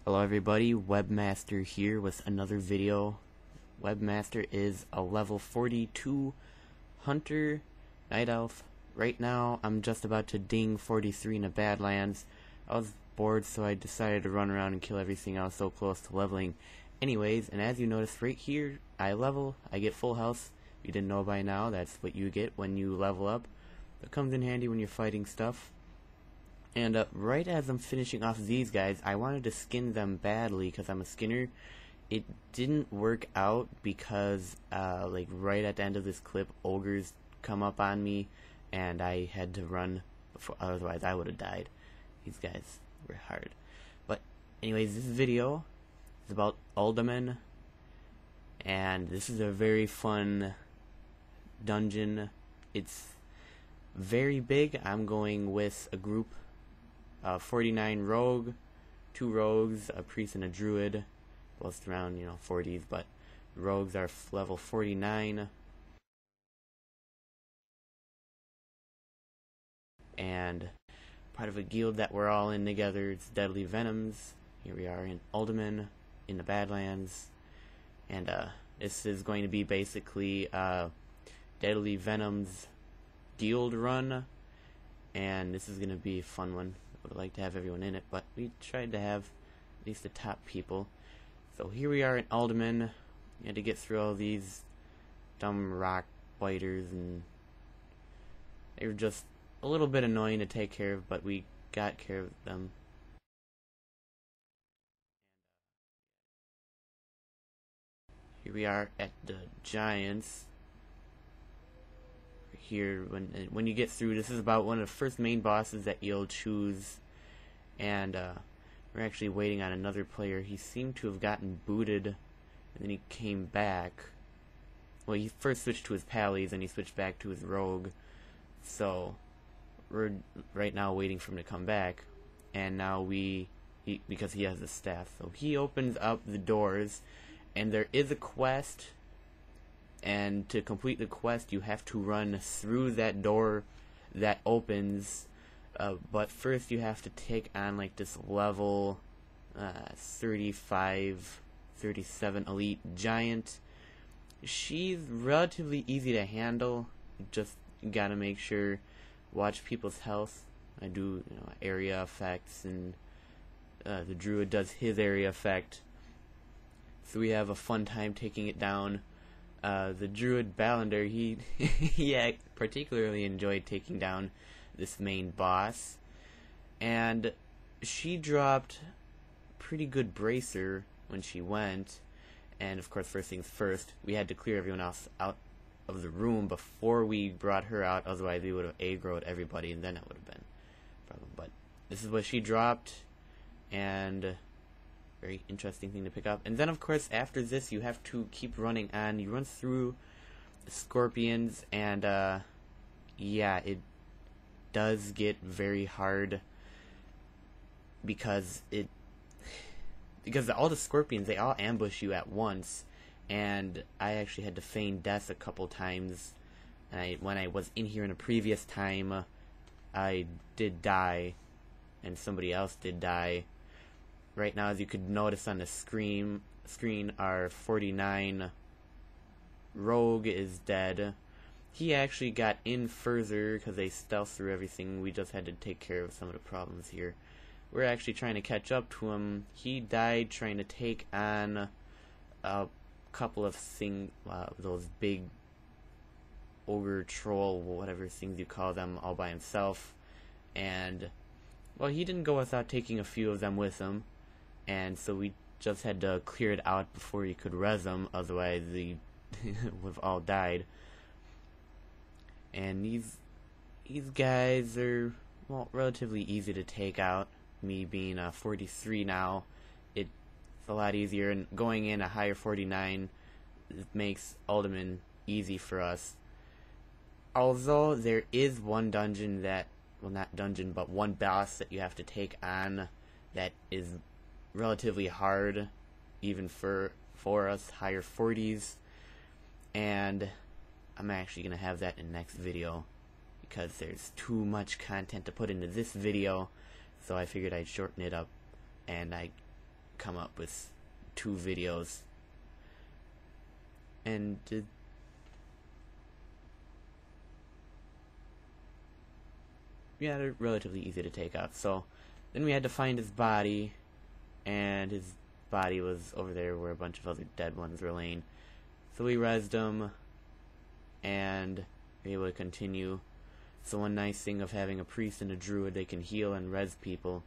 Hello everybody, Webmaster here with another video. Webmaster is a level 42 Hunter Night Elf. Right now I'm just about to ding 43 in the Badlands. I was bored, so I decided to run around and kill everything. I was so close to leveling. Anyways, and as you notice right here, I level, I get full health. If you didn't know by now, that's what you get when you level up. It comes in handy when you're fighting stuff. And right as I'm finishing off these guys, I wanted to skin them badly because I'm a skinner. It didn't work out because like right at the end of this clip, ogres come up on me and I had to run before, otherwise I would have died. These guys were hard. But anyways, this video is about Uldaman, and this is a very fun dungeon. It's very big. I'm going with a group 49 rogue, 2 rogues, a priest and a druid, both around 40s, but rogues are level 49, and part of a guild that we're all in together. It's Deadly Venoms. Here we are in Uldaman in the Badlands, and this is going to be basically Deadly Venoms guild run, and this is going to be a fun one. Would like to have everyone in it, but we tried to have at least the top people. So here we are in Uldaman. You had to get through all these dumb rock biters, and they were just a little bit annoying to take care of, but we got care of them. Here we are at the Giants. Here, when you get through, this is about one of the first main bosses that you'll choose, and we're actually waiting on another player. He seemed to have gotten booted, and then he came back. Well, he first switched to his pallies, and he switched back to his rogue, so we're right now waiting for him to come back, and now because he has a staff, so he opens up the doors, and there is a quest. And to complete the quest, you have to run through that door that opens. But first, you have to take on like this level 35, 37 elite giant. She's relatively easy to handle. Just gotta make sure, watch people's health. I do area effects, and the druid does his area effect. So we have a fun time taking it down. The druid Ballander, he particularly enjoyed taking down this main boss, and she dropped pretty good bracer when she went. And of course, first things first, we had to clear everyone else out of the room before we brought her out, otherwise we would have aggroed everybody, and then it would have been a problem. But this is what she dropped, and very interesting thing to pick up. And then of course after this you have to keep running on. You run through the scorpions, and yeah, it does get very hard because all the scorpions, they all ambush you at once, and I actually had to feign death a couple times. And when I was in here in a previous time, I did die, and somebody else did die. Right now, as you could notice on the screen, our 49 rogue is dead. He actually got in further because they stealthed through everything. We just had to take care of some of the problems here. We're actually trying to catch up to him. He died trying to take on a couple of those big ogre troll, whatever things you call them, all by himself. And well, he didn't go without taking a few of them with him. And so we just had to clear it out before he could res them, otherwise they would have all died. And these guys are, well, relatively easy to take out. Me being 43 now, it's a lot easier, and going in a higher 49 makes Uldaman easy for us. Although there is one dungeon that, well, not dungeon, but one boss that you have to take on that is relatively hard, even for us higher 40s, and I'm actually gonna have that in the next video because there's too much content to put into this video, so I figured I'd shorten it up, and I come up with 2 videos. And yeah, they're relatively easy to take out. So then we had to find his body, and his body was over there where a bunch of other dead ones were laying. So we rezzed him, and were able to continue. So one nice thing of having a priest and a druid, they can heal and res people,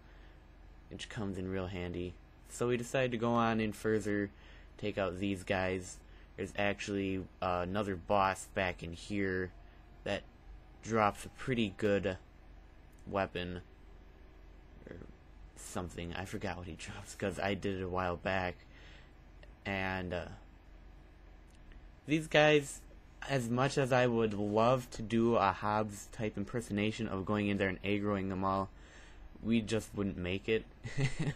which comes in real handy. So we decided to go on in further, take out these guys. There's actually another boss back in here that drops a pretty good weapon or something. I forgot what he drops because I did it a while back. And these guys, as much as I would love to do a Hobbs type impersonation of going in there and aggroing them all, we just wouldn't make it.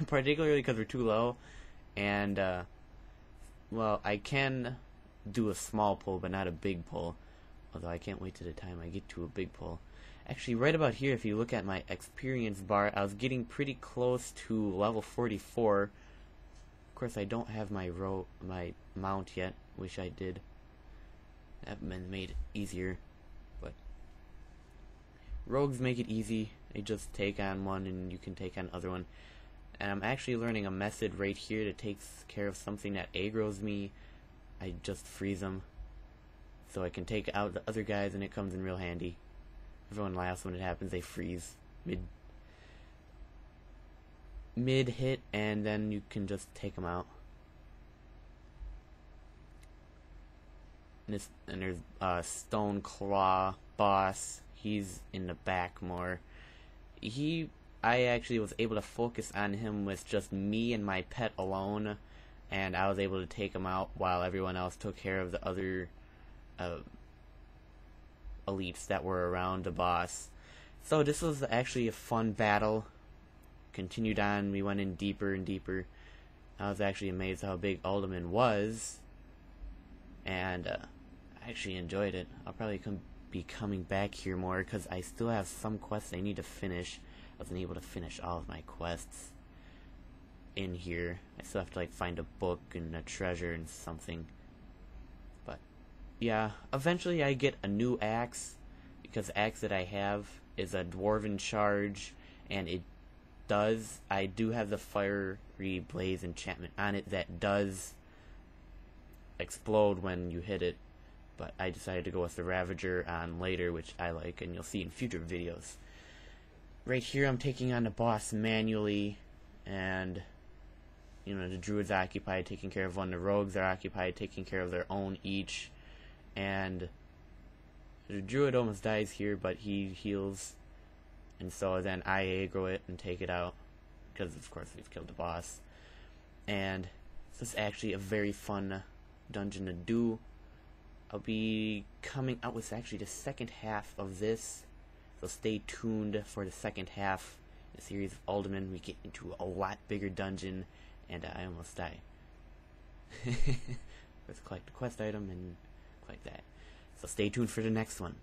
Particularly because we're too low. And well, I can do a small pull but not a big pull, although I can't wait to the time I get to a big pull. Actually, right about here, if you look at my experience bar, I was getting pretty close to level 44. Of course, I don't have my mount yet. Wish I did. That been made easier, but rogues make it easy. They just take on one, and you can take on other one. And I'm actually learning a method right here that takes care of something that aggroes me. I just freeze them, so I can take out the other guys, and it comes in real handy. Everyone laughs when it happens. They freeze mid hit, and then you can just take them out. And there's Stone Claw boss. He's in the back more. I actually was able to focus on him with just me and my pet alone, and I was able to take him out while everyone else took care of the other elites that were around the boss. So this was actually a fun battle. Continued on, we went in deeper and deeper. I was actually amazed how big Uldaman was, and I actually enjoyed it. I'll probably be coming back here more because I still have some quests I need to finish. I wasn't able to finish all of my quests in here. I still have to like find a book and a treasure and something. But yeah, eventually I get a new axe, because the axe that I have is a dwarven charge, and I do have the fiery blaze enchantment on it that does explode when you hit it, but I decided to go with the Ravager on later, which I like, and you'll see in future videos. Right here I'm taking on the boss manually, and you know, the druids are occupied taking care of one, the rogues are occupied taking care of their own each, and the druid almost dies here, but he heals, and so then I aggro it and take it out, because of course we've killed the boss. And this is actually a very fun dungeon to do. I'll be coming out with actually the second half of this, so stay tuned for the second half in the series of Uldaman. We get into a lot bigger dungeon, and I almost die. Let's collect the quest item and collect that. So stay tuned for the next one.